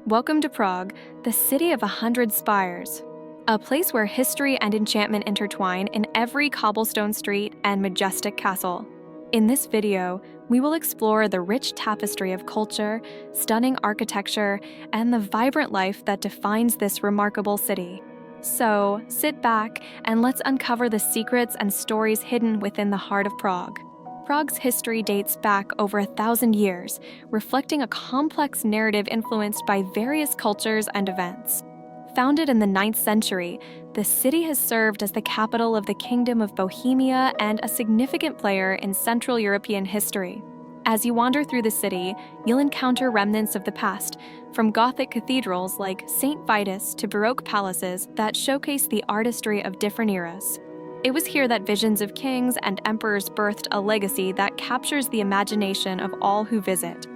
Welcome to Prague, the city of 100 spires. A place where history and enchantment intertwine in every cobblestone street and majestic castle. In this video, we will explore the rich tapestry of culture, stunning architecture, and the vibrant life that defines this remarkable city. So, sit back and let's uncover the secrets and stories hidden within the heart of Prague. Prague's history dates back over 1,000 years, reflecting a complex narrative influenced by various cultures and events. Founded in the 9th century, the city has served as the capital of the Kingdom of Bohemia and a significant player in Central European history. As you wander through the city, you'll encounter remnants of the past, from Gothic cathedrals like St. Vitus to Baroque palaces that showcase the artistry of different eras. It was here that visions of kings and emperors birthed a legacy that captures the imagination of all who visit.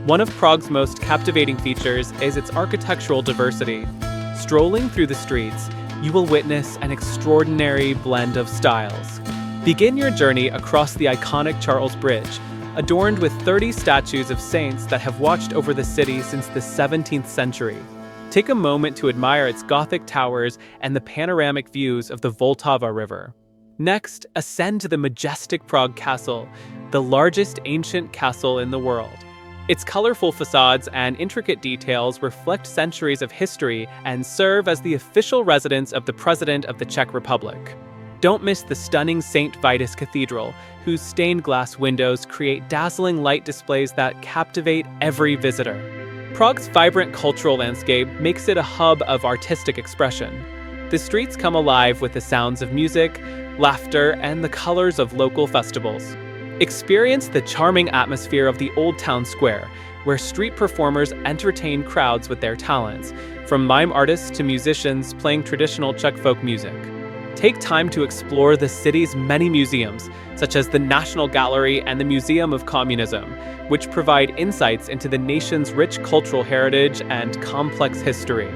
One of Prague's most captivating features is its architectural diversity. Strolling through the streets, you will witness an extraordinary blend of styles. Begin your journey across the iconic Charles Bridge, adorned with 30 statues of saints that have watched over the city since the 17th century. Take a moment to admire its Gothic towers and the panoramic views of the Vltava River. Next, ascend to the majestic Prague Castle, the largest ancient castle in the world. Its colorful facades and intricate details reflect centuries of history and serve as the official residence of the President of the Czech Republic. Don't miss the stunning St. Vitus Cathedral, whose stained glass windows create dazzling light displays that captivate every visitor. Prague's vibrant cultural landscape makes it a hub of artistic expression. The streets come alive with the sounds of music, laughter, and the colors of local festivals. Experience the charming atmosphere of the Old Town Square, where street performers entertain crowds with their talents, from mime artists to musicians playing traditional Czech folk music. Take time to explore the city's many museums, such as the National Gallery and the Museum of Communism, which provide insights into the nation's rich cultural heritage and complex history.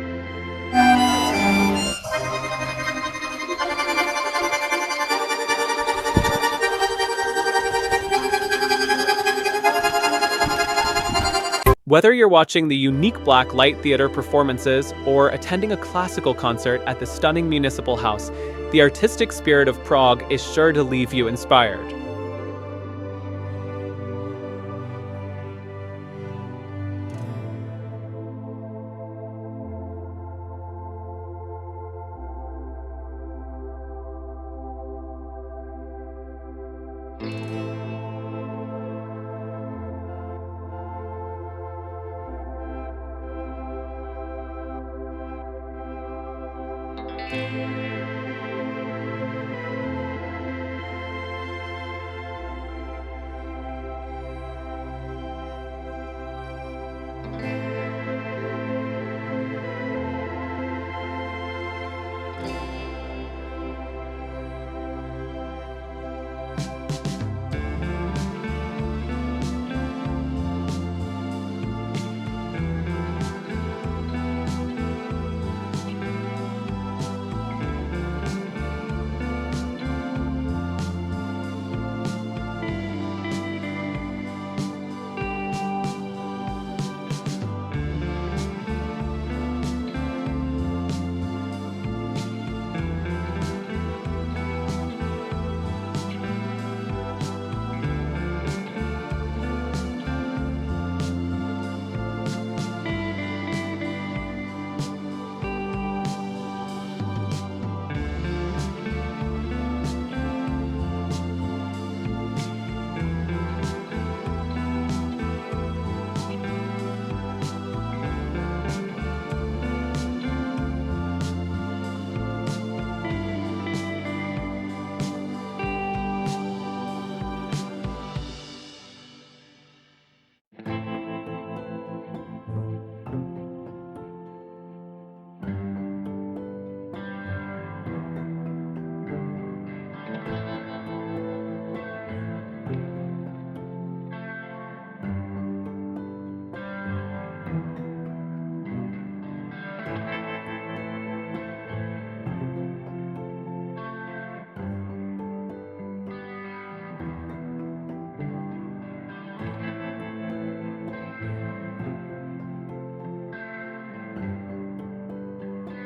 Whether you're watching the unique Black Light Theater performances or attending a classical concert at the stunning Municipal House, the artistic spirit of Prague is sure to leave you inspired.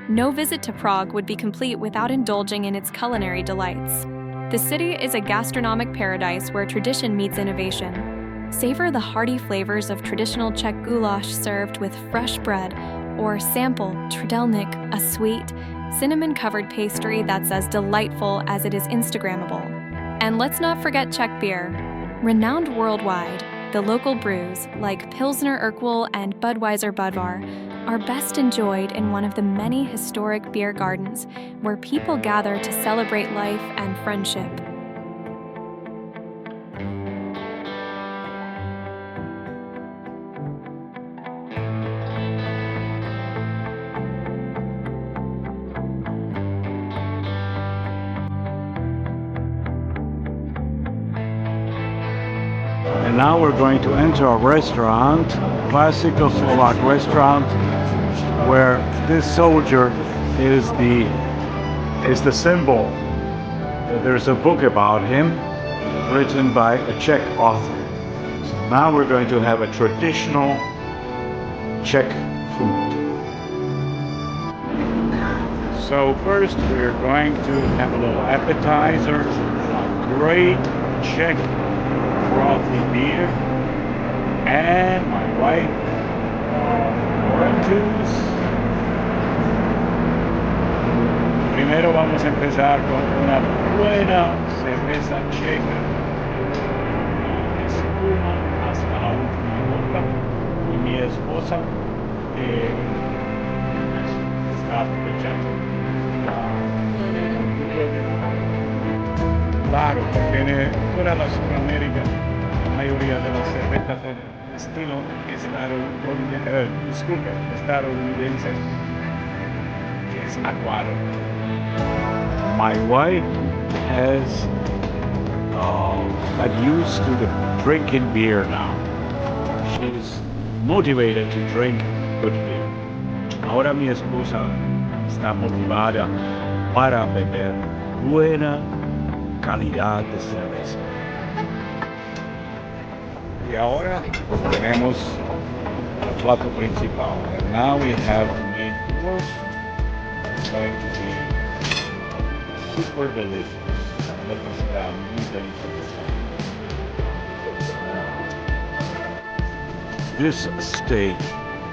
No visit to Prague would be complete without indulging in its culinary delights. The city is a gastronomic paradise where tradition meets innovation. Savor the hearty flavors of traditional Czech goulash served with fresh bread, or sample trdelník, a sweet, cinnamon-covered pastry that's as delightful as it is Instagrammable. And let's not forget Czech beer. Renowned worldwide, the local brews, like Pilsner Urquell and Budweiser Budvar, are best enjoyed in one of the many historic beer gardens where people gather to celebrate life and friendship. now we're going to enter a restaurant, classical Slovak restaurant, where this soldier is the symbol. There's a book about him written by a Czech author. So now we're going to have a traditional Czech food. So first we're going to have a little appetizer, a great Czech frothy beer, and my wife orange juice. Primero vamos a empezar con una buena cerveza checa, espuma hasta la última gota, y mi esposa está aprovechando. Claro, porque fuera de Sudamérica, la mayoría de las cervezas de estilo estadounidense es aguado. My wife has got used to the drinking beer now. She's motivated to drink good beer. Ahora mi esposa está motivada para beber buena calidad de cerveza. Y ahora tenemos el plato principal. And now we have the main course. It's going to be super delicious. Muy delicioso. This steak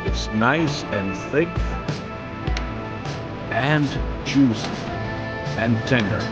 is nice and thick and juicy and tender.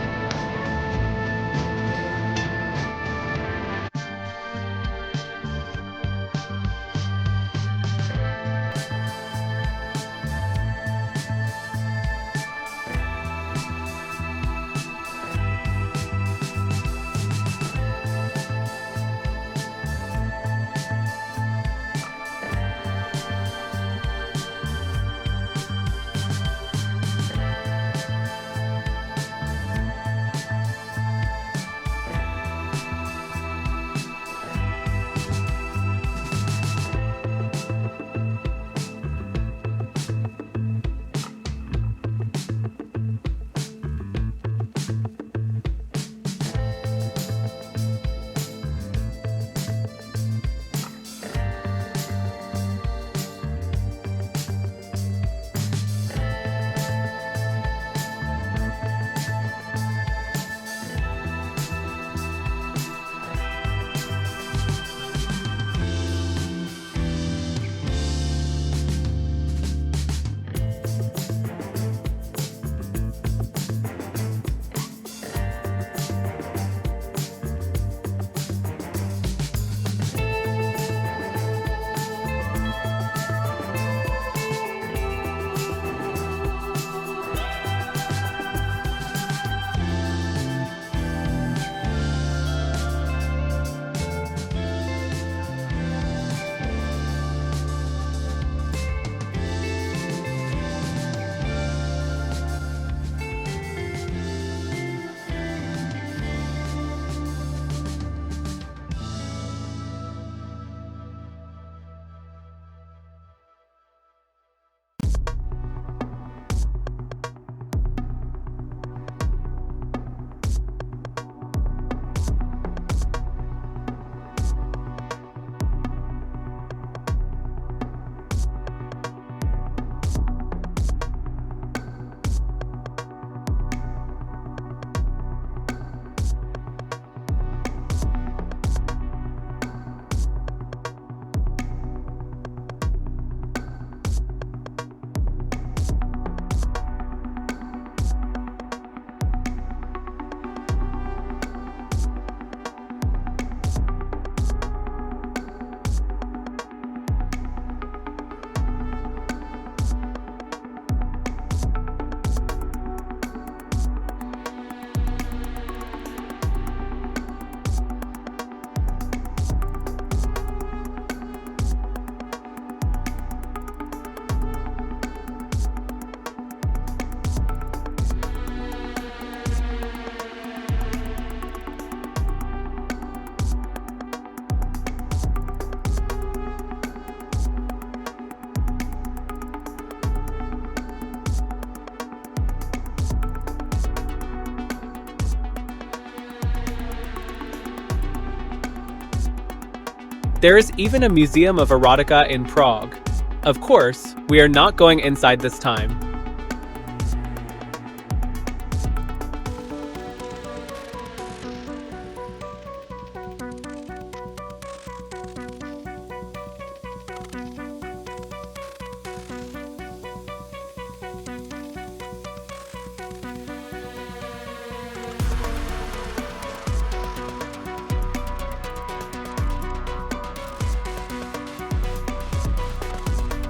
There is even a museum of erotica in Prague. Of course, we are not going inside this time.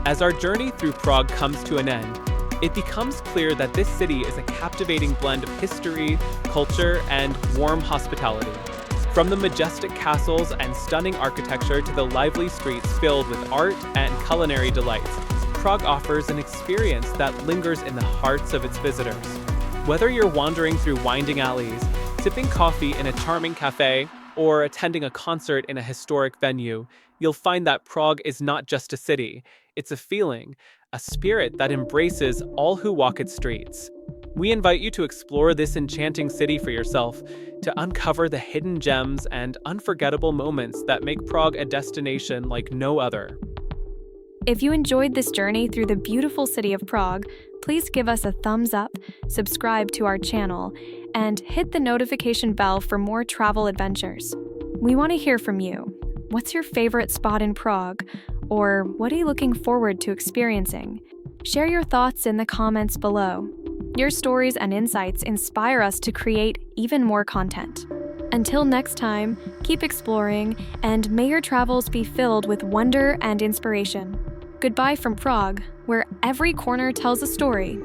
As our journey through Prague comes to an end, it becomes clear that this city is a captivating blend of history, culture, and warm hospitality. From the majestic castles and stunning architecture to the lively streets filled with art and culinary delights, Prague offers an experience that lingers in the hearts of its visitors. Whether you're wandering through winding alleys, sipping coffee in a charming cafe, or attending a concert in a historic venue, you'll find that Prague is not just a city. It's a feeling, a spirit that embraces all who walk its streets. We invite you to explore this enchanting city for yourself, to uncover the hidden gems and unforgettable moments that make Prague a destination like no other. If you enjoyed this journey through the beautiful city of Prague, please give us a thumbs up, subscribe to our channel, and hit the notification bell for more travel adventures. We want to hear from you. What's your favorite spot in Prague? Or what are you looking forward to experiencing? Share your thoughts in the comments below. Your stories and insights inspire us to create even more content. Until next time, keep exploring, and may your travels be filled with wonder and inspiration. Goodbye from Prague, where every corner tells a story.